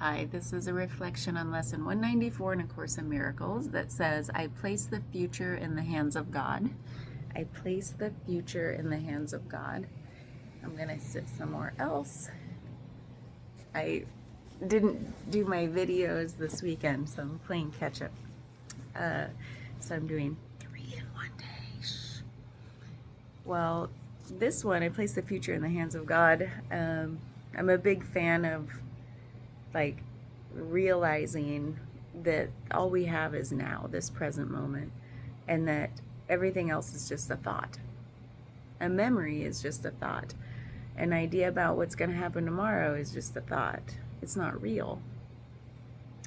Hi, this is a reflection on lesson 194 in A Course in Miracles that says, I place the future in the hands of God. I place the future in the hands of God. I'm going to sit somewhere else. I didn't do my videos this weekend, so I'm playing catch up. So I'm doing 3 in one day. Well, this one, I place the future in the hands of God. I'm a big fan of like realizing that all we have is now, this present moment, and that everything else is just a thought. A memory is just a thought. An idea about what's going to happen tomorrow is just a thought. It's not real.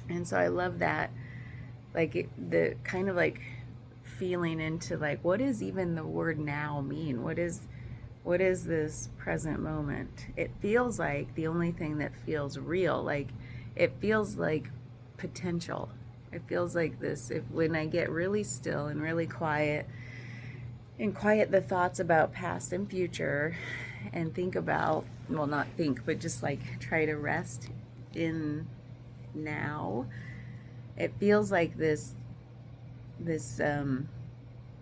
And so I love that, like the kind of like feeling into like, what does even the word now mean? What is this present moment? It feels like the only thing that feels real. Like it feels like potential. It feels like this. When I get really still and really quiet and quiet the thoughts about past and future and think about, well, not think, but just like try to rest in now, it feels like this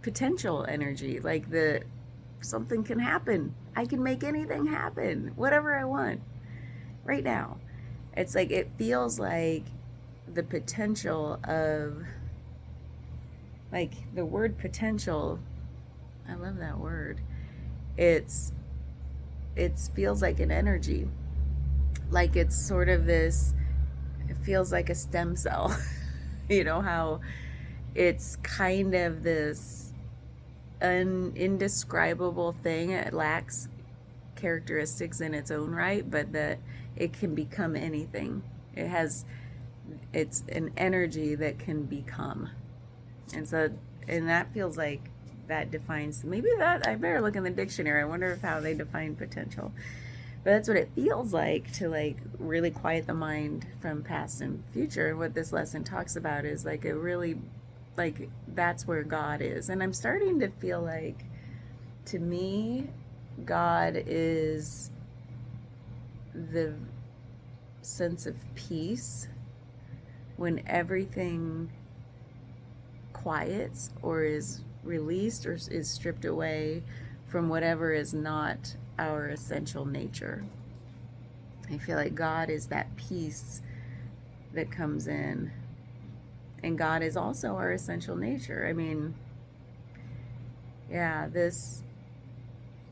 potential energy, like something can happen. I can make anything happen, whatever I want right now. It's like, it feels like the potential of, like the word potential, I love that word. It feels like an energy. Like it's sort of this, it feels like a stem cell. You know how it's kind of this indescribable thing. It lacks characteristics in its own right, but that it can become anything. It's an energy that can become. And so, and that feels like that defines, maybe that, I better look in the dictionary. I wonder if how they define potential. But that's what it feels like to like really quiet the mind from past and future. And what this lesson talks about is like a really, like that's where God is. And I'm starting to feel like, to me, God is the sense of peace when everything quiets or is released or is stripped away from whatever is not our essential nature. I feel like God is that peace that comes in, and God is also our essential nature. I mean, yeah,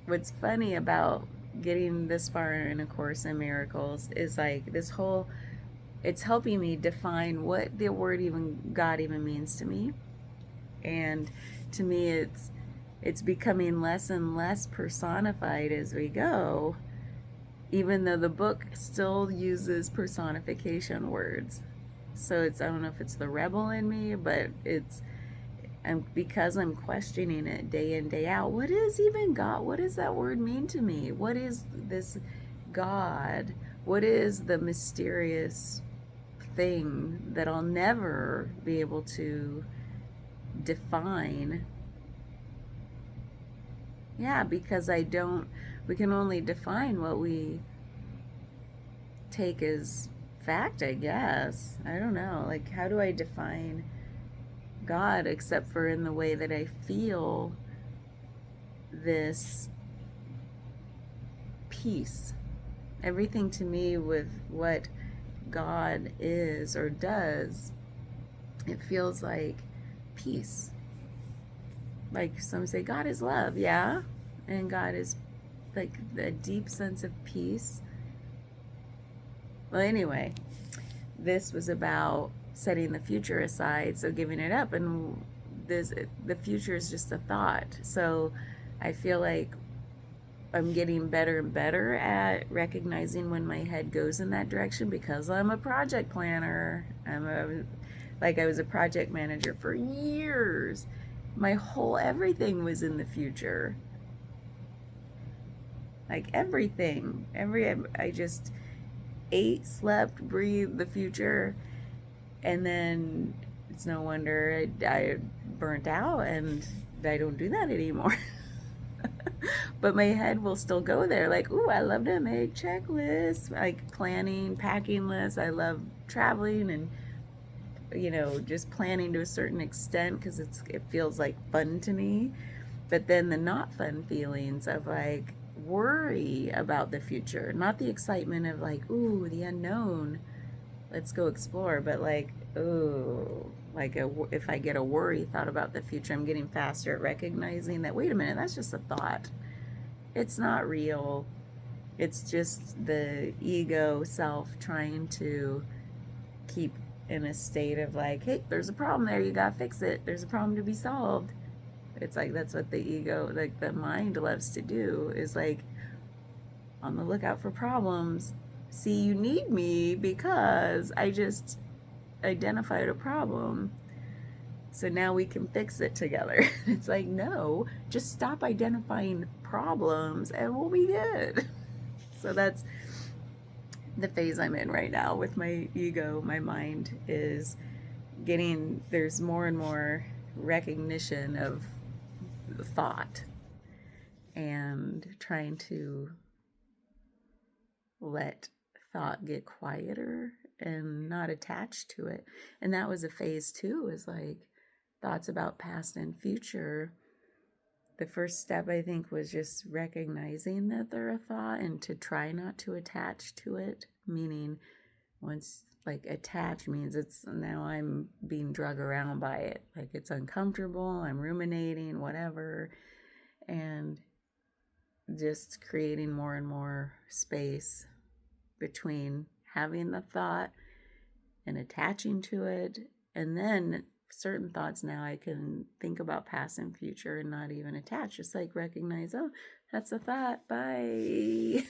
what's funny about getting this far in A Course in Miracles is like this whole, it's helping me define what the word God even means to me. And to me, it's becoming less and less personified as we go, even though the book still uses personification words. So I don't know if it's the rebel in me, but because I'm questioning it day in, day out. What is even God? What does that word mean to me? What is this God? What is the mysterious thing that I'll never be able to define? Yeah, because we can only define what we take as fact, I guess. I don't know. Like, how do I define God except for in the way that I feel this peace? Everything to me with what God is or does, it feels like peace. Like some say God is love, yeah, and God is like a deep sense of peace. Well, anyway, this was about setting the future aside, so giving it up, and the future is just a thought. So I feel like I'm getting better and better at recognizing when my head goes in that direction, because I'm a project planner. I was a project manager for years. My whole everything was in the future. Like everything. I just ate, slept, breathed the future. And then it's no wonder I burnt out, and I don't do that anymore. But my head will still go there, like, ooh, I love to make checklists, like planning, packing lists. I love traveling and just planning to a certain extent because it feels like fun to me. But then the not fun feelings of like worry about the future, not the excitement of like, ooh, the unknown, let's go explore, but like, ooh, like if I get a worry thought about the future, I'm getting faster at recognizing that, wait a minute, that's just a thought. It's not real. It's just the ego self trying to keep in a state of like, hey, there's a problem there, you gotta fix it. There's a problem to be solved. It's like that's what the ego, like the mind loves to do, is like on the lookout for problems. See, you need me because I just identified a problem. So now we can fix it together. It's like, no, just stop identifying problems and we'll be good. So that's the phase I'm in right now with my ego. My mind is there's more and more recognition of thought and trying to let thought get quieter and not attached to it. And that was a phase too, is like thoughts about past and future. The first step, I think, was just recognizing that they're a thought and to try not to attach to it. Meaning, once like attached means it's now I'm being drug around by it. Like it's uncomfortable, I'm ruminating, whatever. And just creating more and more space between having the thought and attaching to it. And then certain thoughts now I can think about past and future and not even attach, just like recognize, oh, that's a thought, bye.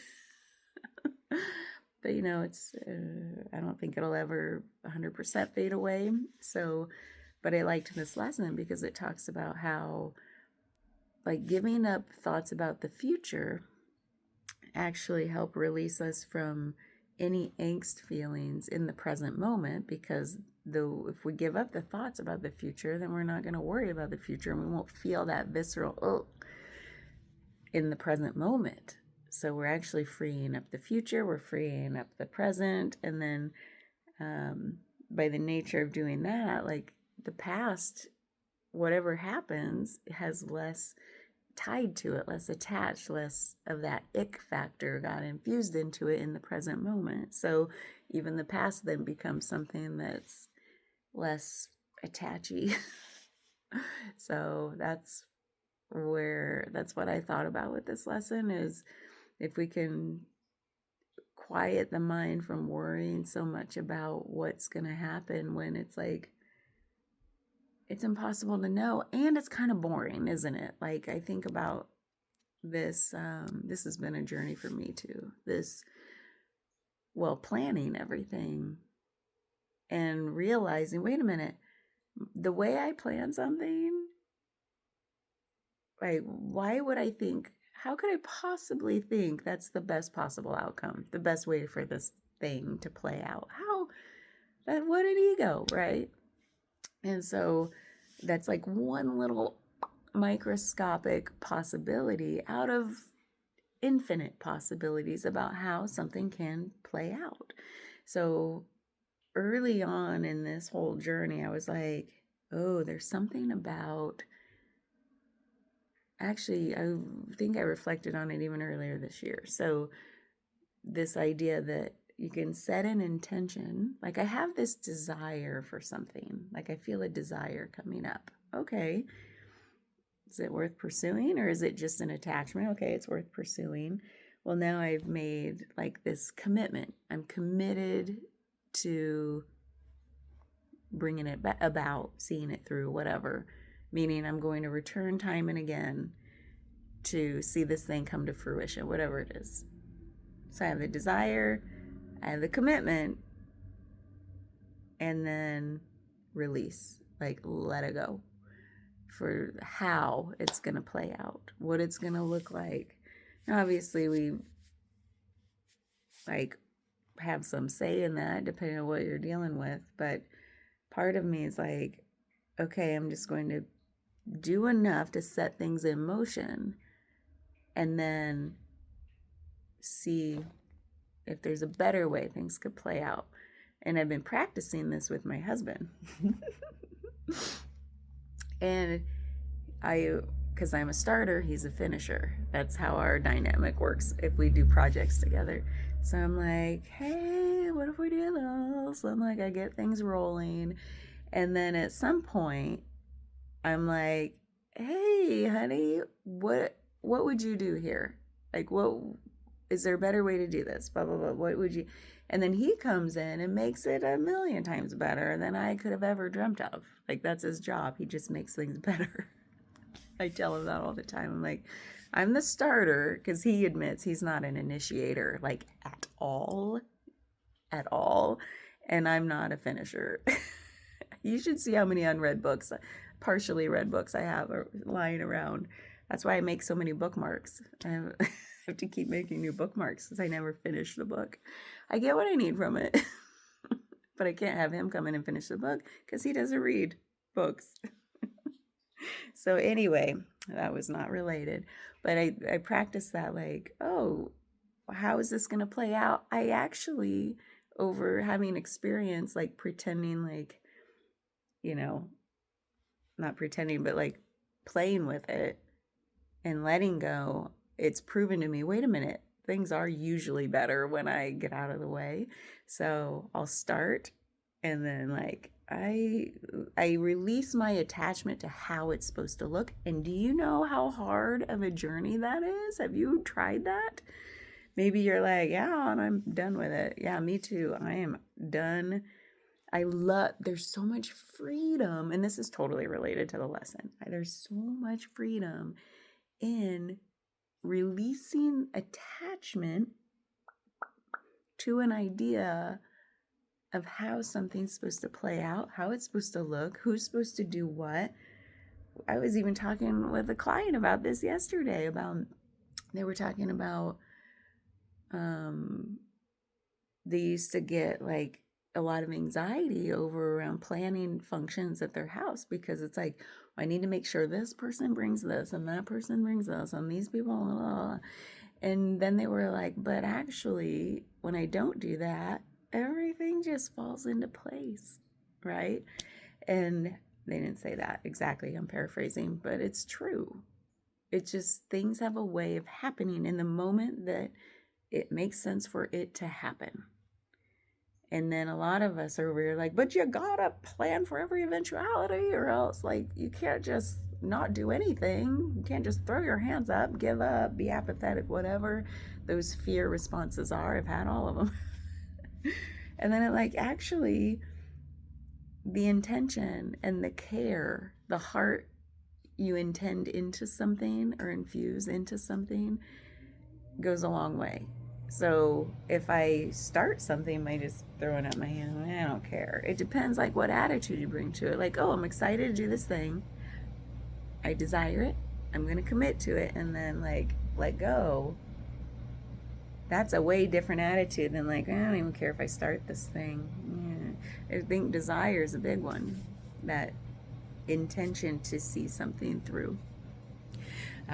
But it's I don't think it'll ever 100% fade away. So, but I liked this lesson because it talks about how like giving up thoughts about the future actually help release us from any angst feelings in the present moment, because though if we give up the thoughts about the future, then we're not going to worry about the future and we won't feel that visceral in the present moment. So we're actually freeing up the future, we're freeing up the present, and then by the nature of doing that, like the past, whatever happens, has less tied to it, less attached, less of that ick factor got infused into it in the present moment. So even the past then becomes something that's less attachy. So that's what I thought about with this lesson, is if we can quiet the mind from worrying so much about what's going to happen when it's like it's impossible to know, and it's kind of boring, isn't it? Like I think about this this has been a journey for me too, planning everything and realizing, wait a minute, the way I plan something, right, why would I think, how could I possibly think that's the best possible outcome, the best way for this thing to play out? What an ego, right? And so that's like one little microscopic possibility out of infinite possibilities about how something can play out. So early on in this whole journey, I was like, oh, there's something about, actually, I think I reflected on it even earlier this year. So this idea that you can set an intention, like I have this desire for something, like I feel a desire coming up. Okay, is it worth pursuing, or is it just an attachment? Okay, it's worth pursuing. Well, now I've made like this commitment. I'm committed to bringing it about, seeing it through, whatever. Meaning I'm going to return time and again to see this thing come to fruition, whatever it is. So I have the desire, I have the commitment, and then release, like let it go for how it's going to play out, what it's going to look like. Now, obviously, we like have some say in that depending on what you're dealing with, but part of me is like, okay, I'm just going to do enough to set things in motion and then see if there's a better way things could play out. And I've been practicing this with my husband. And because I'm a starter, he's a finisher. That's how our dynamic works if we do projects together. So I'm like, hey, what if we do this? I'm like, I get things rolling. And then at some point, I'm like, hey, honey, what would you do here? Like, what is there a better way to do this? Blah, blah, blah. What would you? And then he comes in and makes it a million times better than I could have ever dreamt of. Like, that's his job. He just makes things better. I tell him that all the time. I'm like, I'm the starter, because he admits he's not an initiator, like, at all. And I'm not a finisher. You should see how many unread books, partially read books I have lying around. That's why I make so many bookmarks. I have to keep making new bookmarks because I never finish the book. I get what I need from it, but I can't have him come in and finish the book because he doesn't read books. So anyway, that was not related, but I practiced that, like, oh, how is this going to play out? I actually, over having experience, like pretending, like, not pretending, but like playing with it and letting go, it's proven to me, wait a minute, things are usually better when I get out of the way. So I'll start, and then like I release my attachment to how it's supposed to look. And do you know how hard of a journey that is? Have you tried that? Maybe you're like, yeah, and I'm done with it. Yeah, me too. I am done. There's so much freedom, and this is totally related to the lesson. There's so much freedom in releasing attachment to an idea of how something's supposed to play out, how it's supposed to look, who's supposed to do what. I was even talking with a client about this yesterday, they were talking about, they used to get like a lot of anxiety around planning functions at their house, because it's like, I need to make sure this person brings this and that person brings this and these people, blah, blah, blah. And then they were like, but actually, when I don't do that, everything just falls into place, right? And they didn't say that exactly, I'm paraphrasing, but it's true. It's just, things have a way of happening in the moment that it makes sense for it to happen. And then a lot of us are over here like, but you gotta plan for every eventuality, or else, like, you can't just not do anything. You can't just throw your hands up, give up, be apathetic, whatever those fear responses are. I've had all of them. And then it, like, actually, the intention and the care, the heart you intend into something or infuse into something goes a long way. So if I start something by just throwing up my hand, I don't care. It depends, like, what attitude you bring to it. Like, oh, I'm excited to do this thing. I desire it. I'm going to commit to it, and then, like, let go. That's a way different attitude than, like, I don't even care if I start this thing. Yeah. I think desire is a big one. That intention to see something through.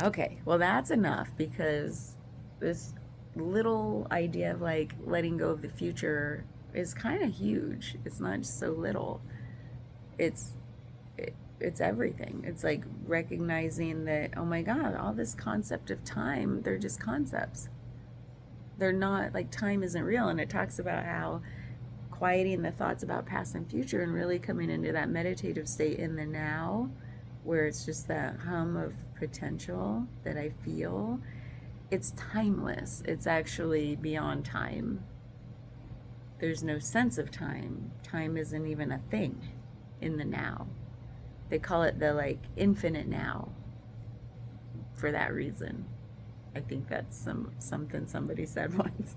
Okay, well, that's enough, because this little idea of, like, letting go of the future is kind of huge. It's not just so little. It's everything. It's like recognizing that, oh my God, all this concept of time, they're just concepts. They're not, like, time isn't real. And it talks about how quieting the thoughts about past and future and really coming into that meditative state in the now, where it's just that hum of potential that I feel. It's timeless. It's actually beyond time. There's no sense of time. Time isn't even a thing in the now. They call it the, like, infinite now for that reason. I think that's something somebody said once.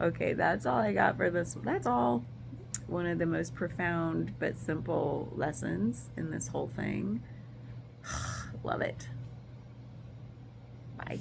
Okay, that's all I got for this. That's all. One of the most profound but simple lessons in this whole thing. Love it. Bye.